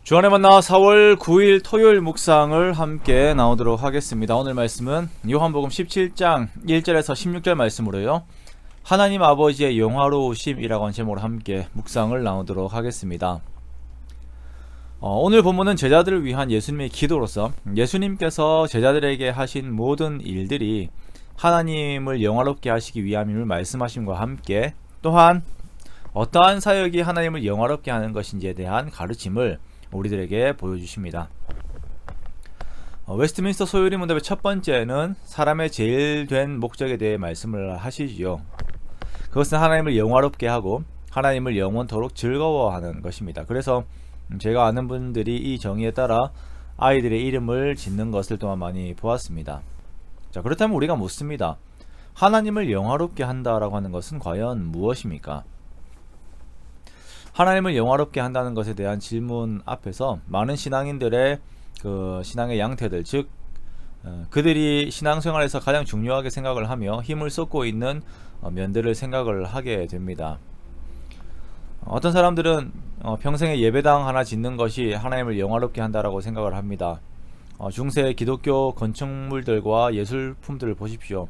주안의 만나 4월 9일 토요일 묵상을 함께 나오도록 하겠습니다. 오늘 말씀은 요한복음 17장 1절에서 16절 말씀으로요. 하나님 아버지의 영화로우심이라고 하는 제목으로 함께 묵상을 나오도록 하겠습니다. 오늘 본문은 제자들을 위한 예수님의 기도로서 예수님께서 제자들에게 하신 모든 일들이 하나님을 영화롭게 하시기 위함임을 말씀하심과 함께 또한 어떠한 사역이 하나님을 영화롭게 하는 것인지에 대한 가르침을 우리들에게 보여주십니다. 웨스트민스터 소요리 문답의 첫 번째는 사람의 제일 된 목적에 대해 말씀을 하시지요. 그것은 하나님을 영화롭게 하고 하나님을 영원토록 즐거워하는 것입니다. 그래서 제가 아는 분들이 이 정의에 따라 아이들의 이름을 짓는 것을 또한 많이 보았습니다. 자, 그렇다면 우리가 묻습니다. 하나님을 영화롭게 한다라고 하는 것은 과연 무엇입니까? 하나님을 영화롭게 한다는 것에 대한 질문 앞에서 많은 신앙인들의 그 신앙의 양태들, 즉 그들이 신앙생활에서 가장 중요하게 생각을 하며 힘을 쏟고 있는 면들을 생각을 하게 됩니다. 어떤 사람들은 평생에 예배당 하나 짓는 것이 하나님을 영화롭게 한다라고 생각을 합니다. 중세 기독교 건축물들과 예술품들을 보십시오.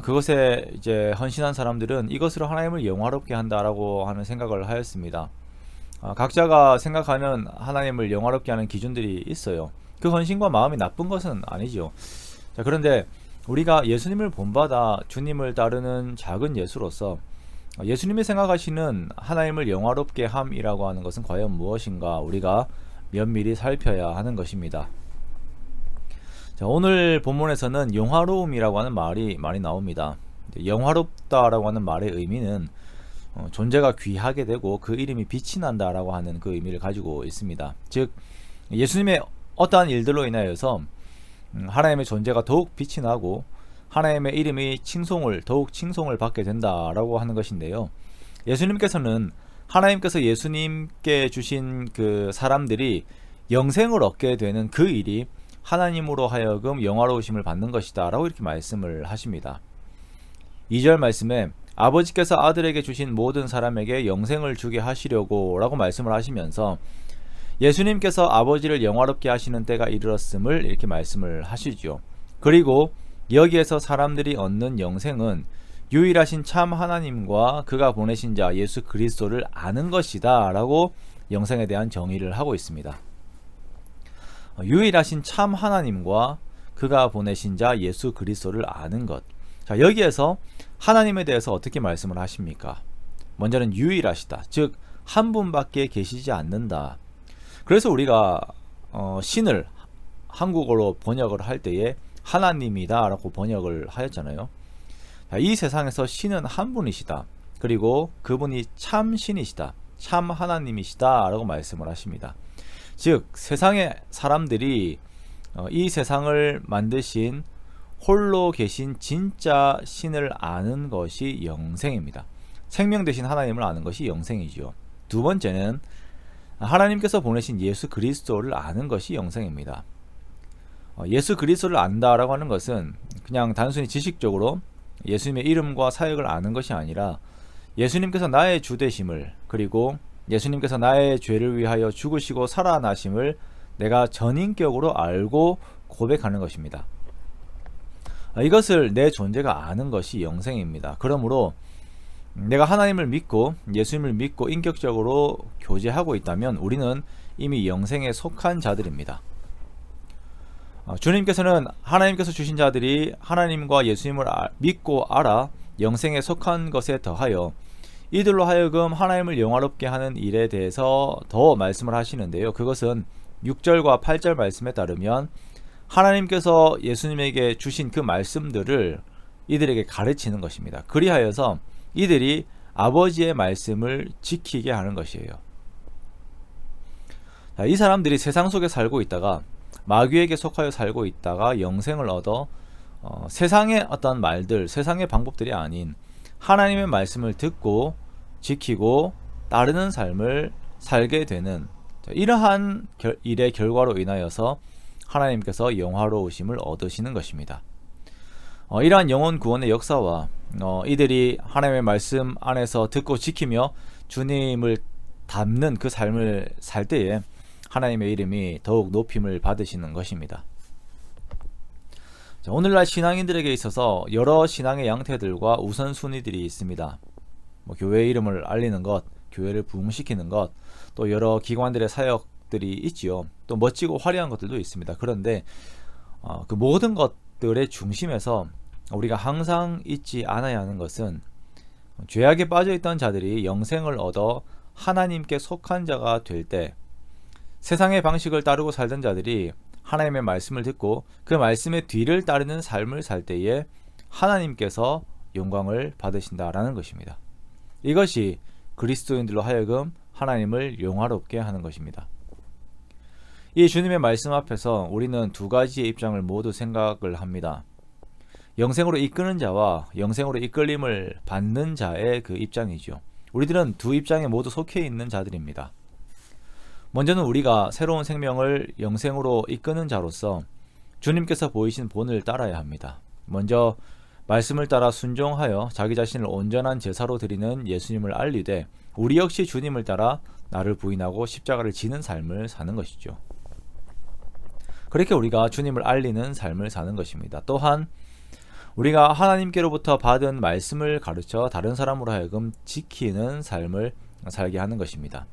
그것에 이제 헌신한 사람들은 이것으로 하나님을 영화롭게 한다라고 하는 생각을 하였습니다. 각자가 생각하는 하나님을 영화롭게 하는 기준들이 있어요. 그 헌신과 마음이 나쁜 것은 아니죠. 자, 그런데 우리가 예수님을 본받아 주님을 따르는 작은 예수로서 예수님이 생각하시는 하나님을 영화롭게 함이라고 하는 것은 과연 무엇인가 우리가 면밀히 살펴야 하는 것입니다. 자, 오늘 본문에서는 영화로움이라고 하는 말이 많이 나옵니다. 영화롭다라고 하는 말의 의미는 존재가 귀하게 되고 그 이름이 빛이 난다라고 하는 그 의미를 가지고 있습니다. 즉 예수님의 어떠한 일들로 인하여서 하나님의 존재가 더욱 빛이 나고 하나님의 이름이 더욱 칭송을 받게 된다라고 하는 것인데요. 예수님께서는 하나님께서 예수님께 주신 그 사람들이 영생을 얻게 되는 그 일이 하나님으로 하여금 영화로우심을 받는 것이다 라고 이렇게 말씀을 하십니다. 2절 말씀에 아버지께서 아들에게 주신 모든 사람에게 영생을 주게 하시려고 라고 말씀을 하시면서 예수님께서 아버지를 영화롭게 하시는 때가 이르렀음을 이렇게 말씀을 하시죠. 그리고 여기에서 사람들이 얻는 영생은 유일하신 참 하나님과 그가 보내신 자 예수 그리스도를 아는 것이다 라고 영생에 대한 정의를 하고 있습니다. 유일하신 참 하나님과 그가 보내신 자 예수 그리스도를 아는 것. 자, 여기에서 하나님에 대해서 어떻게 말씀을 하십니까? 먼저는 유일하시다. 즉 한 분밖에 계시지 않는다. 그래서 우리가 신을 한국어로 번역을 할 때에 하나님이다 라고 번역을 하였잖아요. 자, 이 세상에서 신은 한 분이시다. 그리고 그분이 참 신이시다. 참 하나님이시다 라고 말씀을 하십니다. 즉 세상의 사람들이 이 세상을 만드신 홀로 계신 진짜 신을 아는 것이 영생입니다. 생명 되신 하나님을 아는 것이 영생이죠. 두 번째는 하나님께서 보내신 예수 그리스도를 아는 것이 영생입니다. 예수 그리스도를 안다라고 하는 것은 그냥 단순히 지식적으로 예수님의 이름과 사역을 아는 것이 아니라 예수님께서 나의 주 되심을, 그리고 예수님께서 나의 죄를 위하여 죽으시고 살아나심을 내가 전인격으로 알고 고백하는 것입니다. 이것을 내 존재가 아는 것이 영생입니다. 그러므로 내가 하나님을 믿고 예수님을 믿고 인격적으로 교제하고 있다면 우리는 이미 영생에 속한 자들입니다. 주님께서는 하나님께서 주신 자들이 하나님과 예수님을 믿고 알아 영생에 속한 것에 더하여 이들로 하여금 하나님을 영화롭게 하는 일에 대해서 더 말씀을 하시는데요. 그것은 6절과 8절 말씀에 따르면 하나님께서 예수님에게 주신 그 말씀들을 이들에게 가르치는 것입니다. 그리하여서 이들이 아버지의 말씀을 지키게 하는 것이에요. 자, 이 사람들이 세상 속에 살고 있다가 마귀에게 속하여 살고 있다가 영생을 얻어 세상의 어떤 말들, 세상의 방법들이 아닌 하나님의 말씀을 듣고 지키고 따르는 삶을 살게 되는 이러한 일의 결과로 인하여서 하나님께서 영화로우심을 얻으시는 것입니다. 이러한 영혼 구원의 역사와 이들이 하나님의 말씀 안에서 듣고 지키며 주님을 닮는 그 삶을 살 때에 하나님의 이름이 더욱 높임을 받으시는 것입니다. 자, 오늘날 신앙인들에게 있어서 여러 신앙의 양태들과 우선순위들이 있습니다. 교회 이름을 알리는 것, 교회를 부흥시키는 것, 또 여러 기관들의 사역들이 있지요. 또 멋지고 화려한 것들도 있습니다. 그런데 그 모든 것들의 중심에서 우리가 항상 잊지 않아야 하는 것은 죄악에 빠져있던 자들이 영생을 얻어 하나님께 속한 자가 될 때, 세상의 방식을 따르고 살던 자들이 하나님의 말씀을 듣고 그 말씀의 뒤를 따르는 삶을 살 때에 하나님께서 영광을 받으신다라는 것입니다. 이것이 그리스도인들로 하여금 하나님을 영화롭게 하는 것입니다. 이 주님의 말씀 앞에서 우리는 두 가지의 입장을 모두 생각을 합니다. 영생으로 이끄는 자와 영생으로 이끌림을 받는 자의 그 입장이죠. 우리들은 두 입장에 모두 속해 있는 자들입니다. 먼저는 우리가 새로운 생명을 영생으로 이끄는 자로서 주님께서 보이신 본을 따라야 합니다. 먼저 말씀을 따라 순종하여 자기 자신을 온전한 제사로 드리는 예수님을 알리되 우리 역시 주님을 따라 나를 부인하고 십자가를 지는 삶을 사는 것이죠. 그렇게 우리가 주님을 알리는 삶을 사는 것입니다. 또한 우리가 하나님께로부터 받은 말씀을 가르쳐 다른 사람으로 하여금 지키는 삶을 살게 하는 것입니다.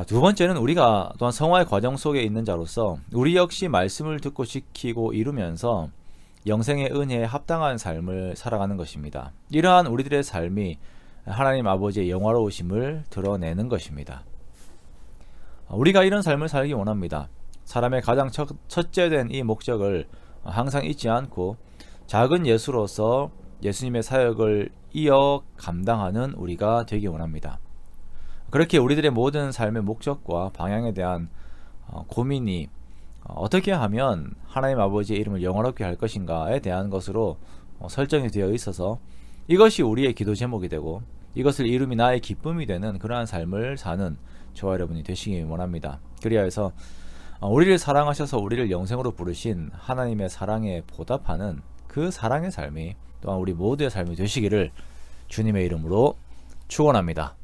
두 번째는 우리가 또한 성화의 과정 속에 있는 자로서 우리 역시 말씀을 듣고 지키고 이루면서 영생의 은혜에 합당한 삶을 살아가는 것입니다. 이러한 우리들의 삶이 하나님 아버지의 영화로우심을 드러내는 것입니다. 우리가 이런 삶을 살기 원합니다. 사람의 가장 첫째 된 이 목적을 항상 잊지 않고 작은 예수로서 예수님의 사역을 이어 감당하는 우리가 되기 원합니다. 그렇게 우리들의 모든 삶의 목적과 방향에 대한 고민이 어떻게 하면 하나님 아버지의 이름을 영화롭게 할 것인가에 대한 것으로 설정이 되어 있어서 이것이 우리의 기도 제목이 되고 이것을 이름이 나의 기쁨이 되는 그러한 삶을 사는 저와 여러분이 되시기 원합니다. 그리하여서 우리를 사랑하셔서 우리를 영생으로 부르신 하나님의 사랑에 보답하는 그 사랑의 삶이 또한 우리 모두의 삶이 되시기를 주님의 이름으로 축원합니다.